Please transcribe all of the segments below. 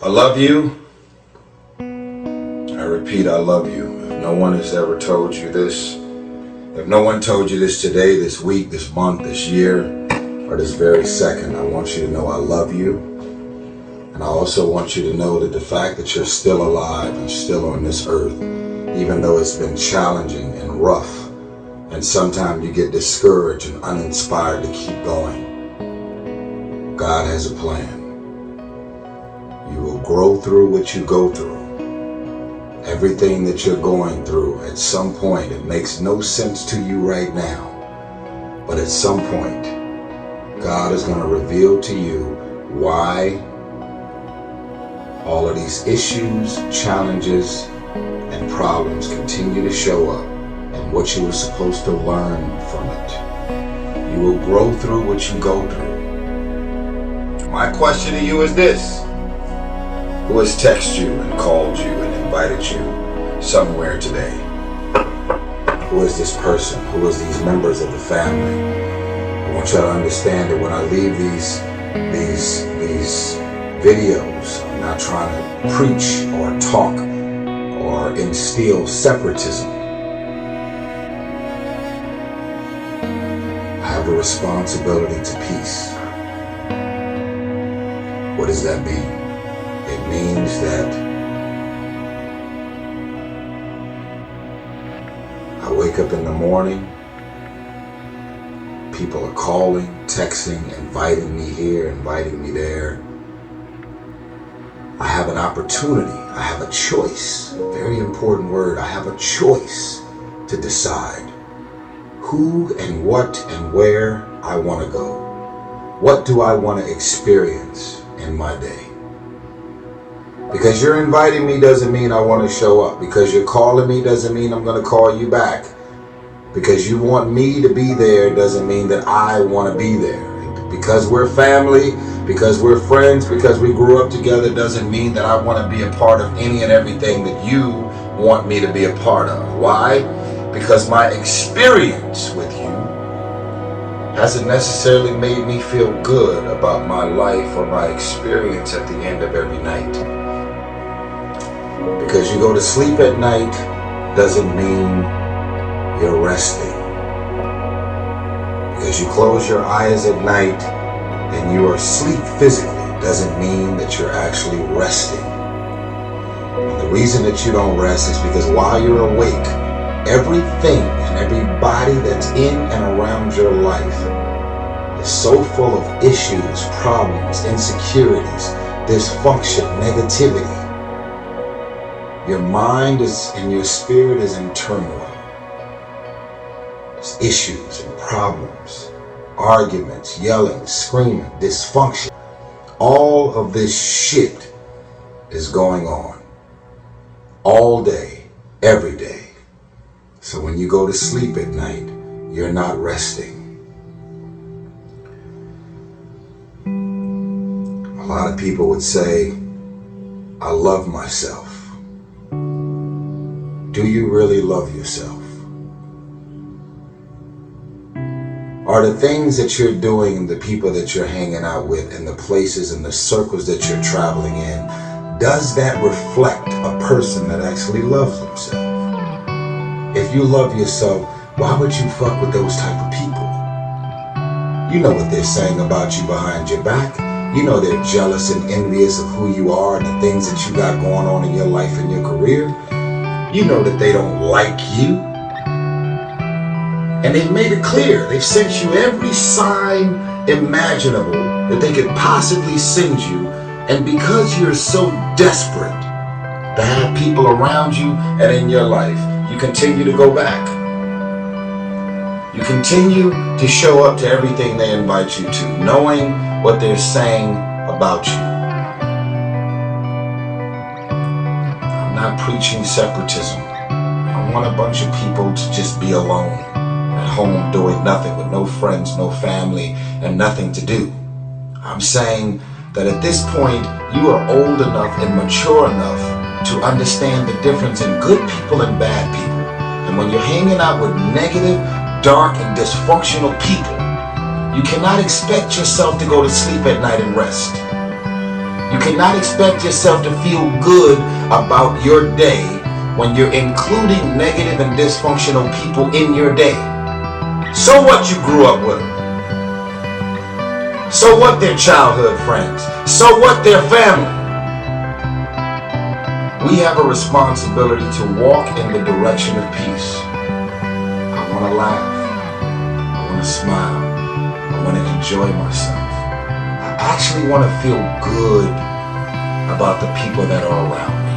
I love you. I repeat, I love you. If no one has ever told you this, if no one told you this today, this week, this month, this year, or this very second, I want you to know I love you. And I also want you to know that the fact that you're still alive and still on this earth, even though it's been challenging and rough, and sometimes you get discouraged and uninspired to keep going, God has a plan. You will grow through what you go through. Everything that you're going through, at some point, it makes no sense to you right now. But at some point, God is going to reveal to you why all of these issues, challenges, and problems continue to show up and what you were supposed to learn from it. You will grow through what you go through. My question to you is this. Who has texted you and called you and invited you somewhere today? Who is this person? Who is these members of the family? I want y'all to understand that when I leave these videos, I'm not trying to preach or talk or instill separatism. I have a responsibility to peace. What does that mean? It means that I wake up in the morning, people are calling, texting, inviting me here, inviting me there. I have an opportunity, I have a choice, very important word, I have a choice to decide who and what and where I want to go. What do I want to experience in my day? Because you're inviting me doesn't mean I want to show up. Because you're calling me doesn't mean I'm going to call you back. Because you want me to be there doesn't mean that I want to be there. Because we're family, because we're friends, because we grew up together doesn't mean that I want to be a part of any and everything that you want me to be a part of. Why? Because my experience with you hasn't necessarily made me feel good about my life or my experience at the end of every night. Because you go to sleep at night doesn't mean you're resting. Because you close your eyes at night and you are asleep physically doesn't mean that you're actually resting. And the reason that you don't rest is because while you're awake, everything and everybody that's in and around your life is so full of issues, problems, insecurities, dysfunction, negativity. Your mind is and your spirit is in turmoil. There's issues and problems, arguments, yelling, screaming, dysfunction. All of this shit is going on all day, every day. So when you go to sleep at night, you're not resting. A lot of people would say, I love myself. Do you really love yourself? Are the things that you're doing, the people that you're hanging out with, and the places and the circles that you're traveling in, does that reflect a person that actually loves themselves? If you love yourself, why would you fuck with those type of people? You know what they're saying about you behind your back. You know they're jealous and envious of who you are and the things that you got going on in your life and your career. You know that they don't like you. And they've made it clear. They've sent you every sign imaginable that they could possibly send you. And because you're so desperate to have people around you and in your life, you continue to go back. You continue to show up to everything they invite you to, knowing what they're saying about you. I'm not preaching separatism. I want a bunch of people to just be alone at home doing nothing with no friends, no family, and nothing to do. I'm saying that at this point, you are old enough and mature enough to understand the difference in good people and bad people. And when you're hanging out with negative, dark, and dysfunctional people, you cannot expect yourself to go to sleep at night and rest. You cannot expect yourself to feel good about your day when you're including negative and dysfunctional people in your day. So what you grew up with them? So what their childhood friends? So what their family? We have a responsibility to walk in the direction of peace. I want to laugh. I want to smile. I want to enjoy myself. I actually want to feel good about the people that are around me.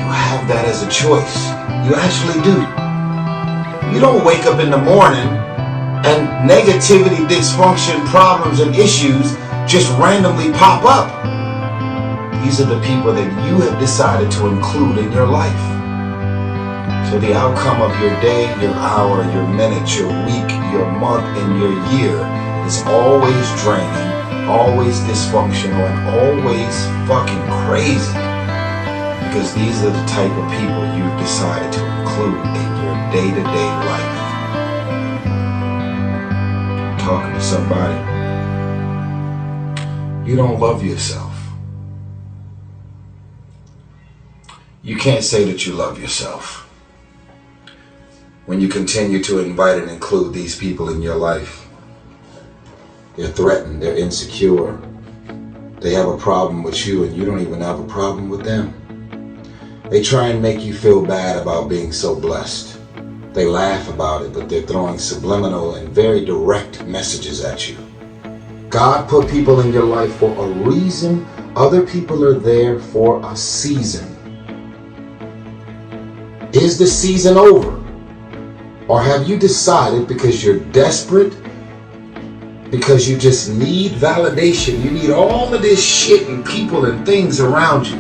You have that as a choice. You actually do. You don't wake up in the morning and negativity, dysfunction, problems, and issues just randomly pop up. These are the people that you have decided to include in your life. So the outcome of your day, your hour, your minute, your week, your month, and your year is always draining, always dysfunctional, and always fucking crazy. Because these are the type of people you've decided to include in your day-to-day life. I'm talking to somebody. You don't love yourself. You can't say that you love yourself when you continue to invite and include these people in your life. They're threatened, they're insecure. They have a problem with you and you don't even have a problem with them. They try and make you feel bad about being so blessed. They laugh about it, but they're throwing subliminal and very direct messages at you. God put people in your life for a reason. Other people are there for a season. Is the season over? Or have you decided because you're desperate, because you just need validation, you need all of this shit and people and things around you,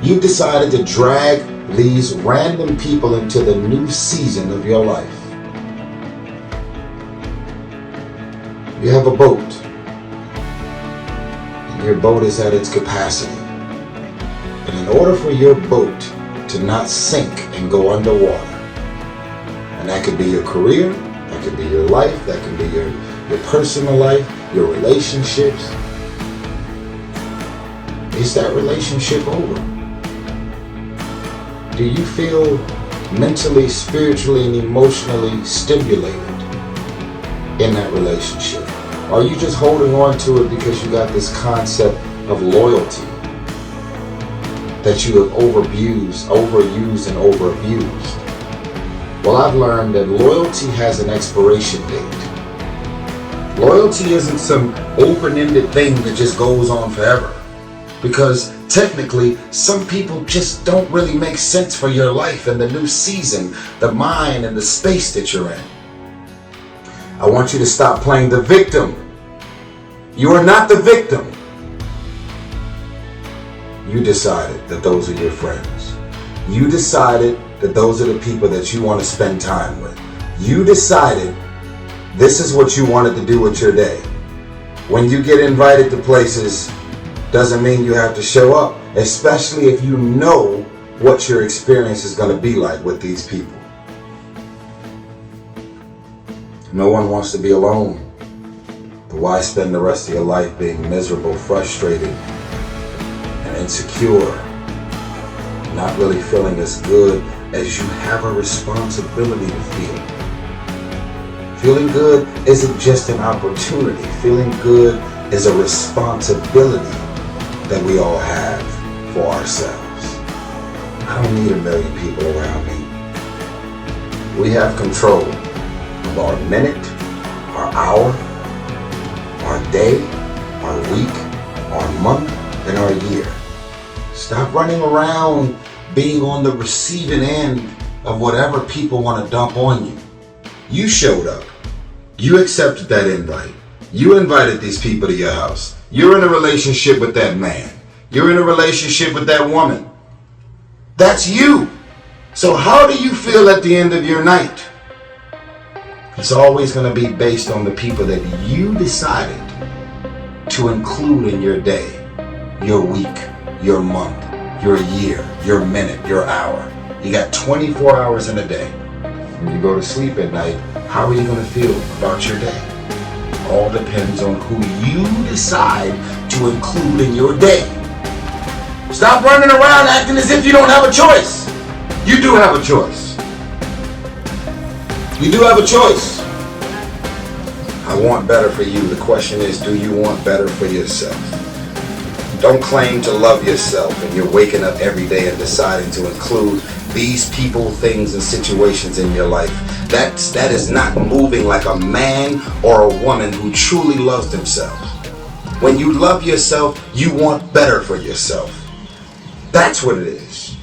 you've decided to drag these random people into the new season of your life? You have a boat, and your boat is at its capacity. And in order for your boat to not sink and go underwater, and that could be your career, that could be your life, that could be your personal life, your relationships. Is that relationship over? Do you feel mentally, spiritually, and emotionally stimulated in that relationship? Are you just holding on to it because you got this concept of loyalty that you have overused and overabused? Well, I've learned that loyalty has an expiration date. Loyalty isn't some open-ended thing that just goes on forever. Because technically, some people just don't really make sense for your life and the new season, the mind and the space that you're in. I want you to stop playing the victim. You are not the victim. You decided that those are your friends. You decided that those are the people that you want to spend time with. You decided this is what you wanted to do with your day. When you get invited to places, doesn't mean you have to show up, especially if you know what your experience is going to be like with these people. No one wants to be alone, but why spend the rest of your life being miserable, frustrated, and insecure, not really feeling as good as you have a responsibility to feel? Feeling good isn't just an opportunity. Feeling good is a responsibility that we all have for ourselves. I don't need a million people around me. We have control of our minute, our hour, our day, our week, our month, and our year. Stop running around being on the receiving end of whatever people want to dump on you. You showed up. You accepted that invite. You invited these people to your house. You're in a relationship with that man. You're in a relationship with that woman. That's you. So how do you feel at the end of your night? It's always going to be based on the people that you decided to include in your day, your week, your month, your year, your minute, your hour. You got 24 hours in a day. When you go to sleep at night, how are you going to feel about your day? All depends on who you decide to include in your day. Stop running around acting as if you don't have a choice. You do have a choice. You do have a choice. I want better for you. The question is, do you want better for yourself? Don't claim to love yourself and you're waking up every day and deciding to include these people, things, and situations in your life. That is not moving like a man or a woman who truly loves themselves. When you love yourself, you want better for yourself. That's what it is.